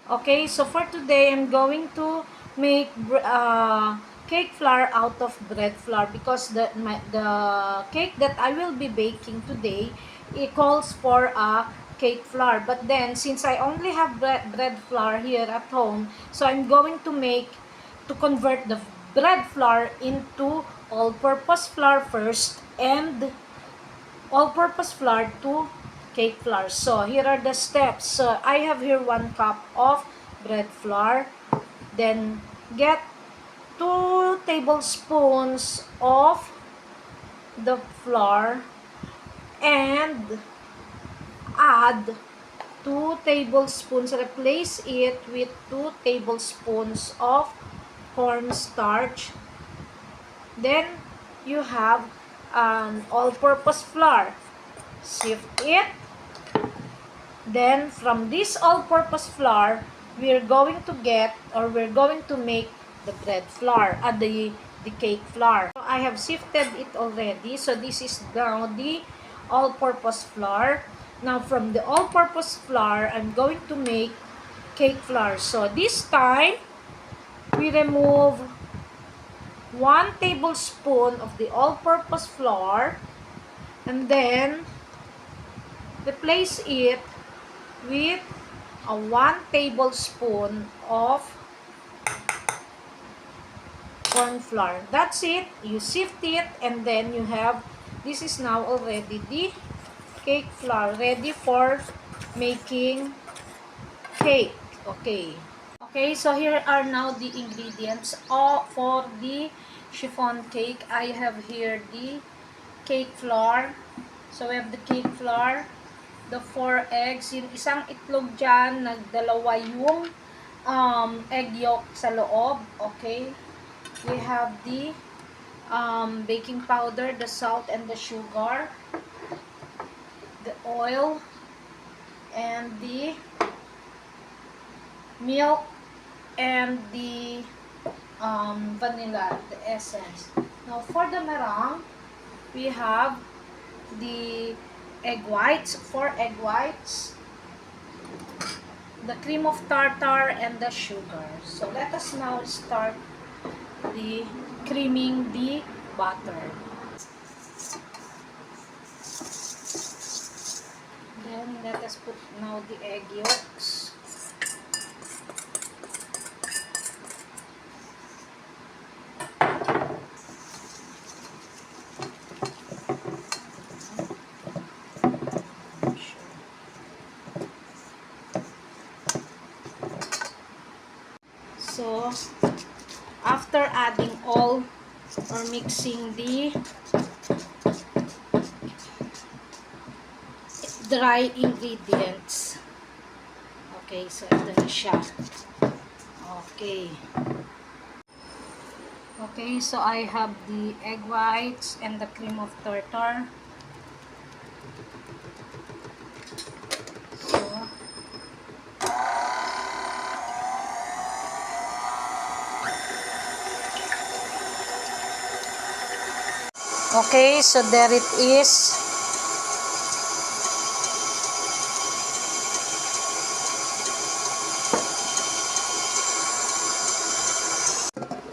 Okay, so for today, I'm going to make cake flour out of bread flour because the cake that I will be baking today, it calls for a cake flour. But then, since I only have bread flour here at home, so I'm going to convert the bread flour into all-purpose flour first and all-purpose flour to cake flour. So here are the steps. So I have here 1 cup of bread flour. Then get 2 tablespoons of the flour and add 2 tablespoons. Replace it with 2 tablespoons of cornstarch. Then you have an all-purpose flour. Sift it. Then, from this all-purpose flour, we're going to make the bread flour, the cake flour. So, I have sifted it already. So, this is now the all-purpose flour. Now, from the all-purpose flour, I'm going to make cake flour. So, this time, we remove 1 tablespoon of the all-purpose flour and then replace it with a 1 tablespoon of corn flour. That's it. You sift it and then you have, this is now already the cake flour ready for making cake. Okay. Okay, so here are now the ingredients for the chiffon cake. I have here the cake flour. So we have the cake flour, the 4 eggs, yung isang itlog dyan, nagdalawa yung egg yolk sa loob, okay? We have the baking powder, the salt, and the sugar, the oil, and the milk, and the vanilla, the essence. Now, for the meringue, we have the egg whites, 4 egg whites, the cream of tartar, and the sugar. So let us now start the creaming the butter. Then let us put now the egg yolks. So, after adding all or mixing the dry ingredients. Okay, so ito na siya. Okay. Okay, so I have the egg whites and the cream of tartar. Okay, so there it is.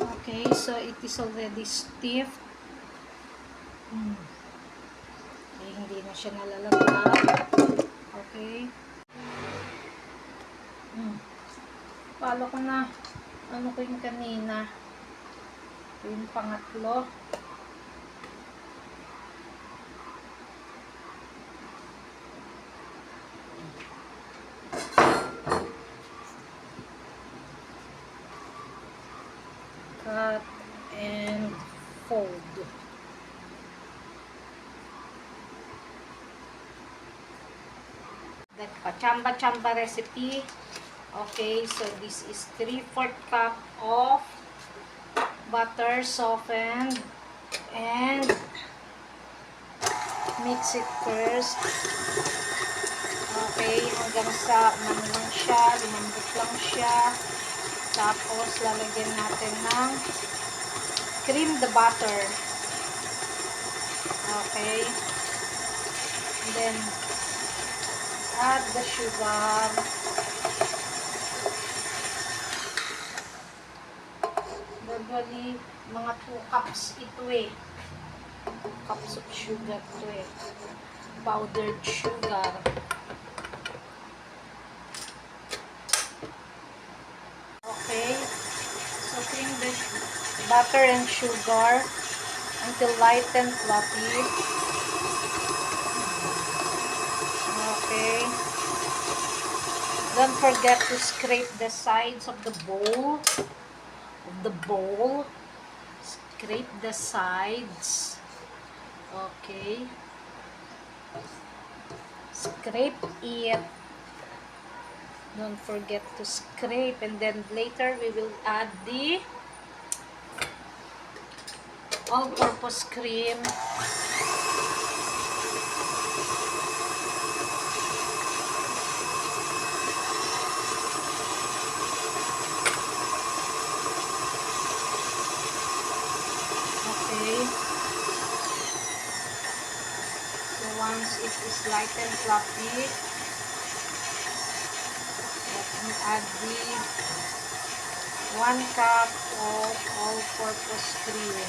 Okay, so it is already stiff. Okay, hindi na siya nalalaglag. Okay. Palo ko na ano ko yung kanina. Yung pangatlo. Cut and fold. That pachamba-chamba recipe. Okay, so this is 3/4 cup of butter softened and mix it first. Okay, hanggang sa lang siya, lumambot lang siya. Tapos, lalagyan natin ng cream the butter. Okay. And then, add the sugar. Usually, mga 2 cups ito eh. 2 cups of sugar to eh. Powdered sugar. Okay. So, cream the butter and sugar until light and fluffy. Okay. Don't forget to scrape the sides of the bowl. Scrape the sides. Okay. Scrape it. Don't forget to scrape, and then later we will add the all-purpose cream. Okay. So once it is light and fluffy, let me add the 1 cup of all-purpose cream.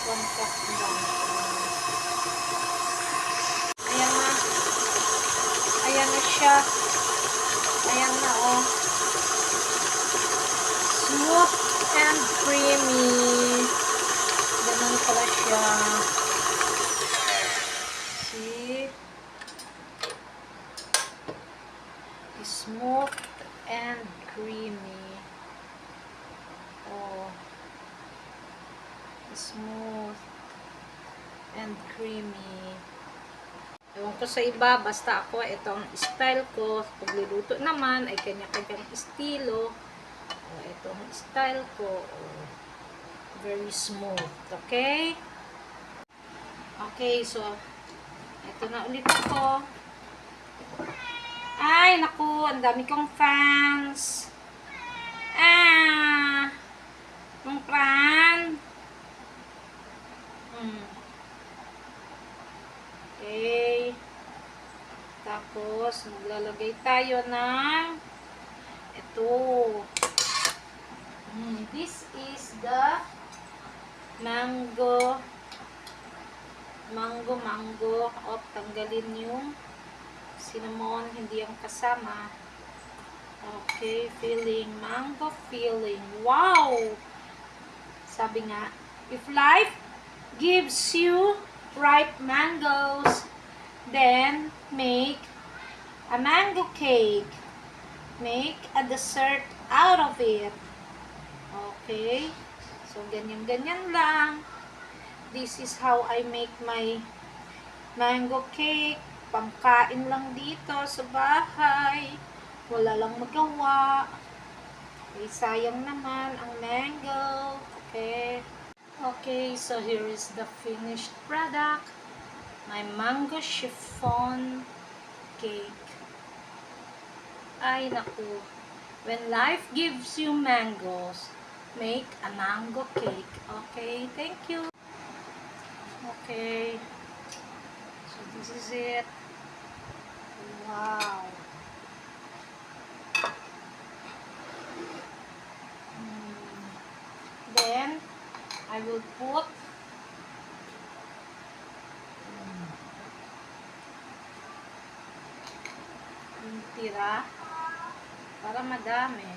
1 cup lang. Ayan na. Ayan na siya. Ayan na, oh. Smooth and creamy. Ganun pala siya. See? Smooth and creamy. Oh. Smooth and creamy. Ewan ko sa iba, basta ako, itong style ko. Pagluluto naman, ay kanya-kanyang estilo. Itong style ko, very smooth. Okay? Okay, so, ito na ulit ako. Ay, naku, ang dami kong fans. Ang fan. Okay. Tapos, maglalagay tayo ng ito. This is the mango. Tanggalin yung cinnamon, hindi yung kasama. Okay, filling. Mango filling. Wow! Sabi nga, if life gives you ripe mangoes, then make a mango cake. Make a dessert out of it. Okay? So, ganyan-ganyan lang. This is how I make my mango cake. Pangkain lang dito sa bahay. Wala lang magawa. Okay, sayang naman ang mango. Okay. Okay, so here is the finished product. My mango chiffon cake. Ay, naku. When life gives you mangoes, make a mango cake. Okay, thank you. Okay. So, this is it. Wow. Then, I will put yung tira para madami.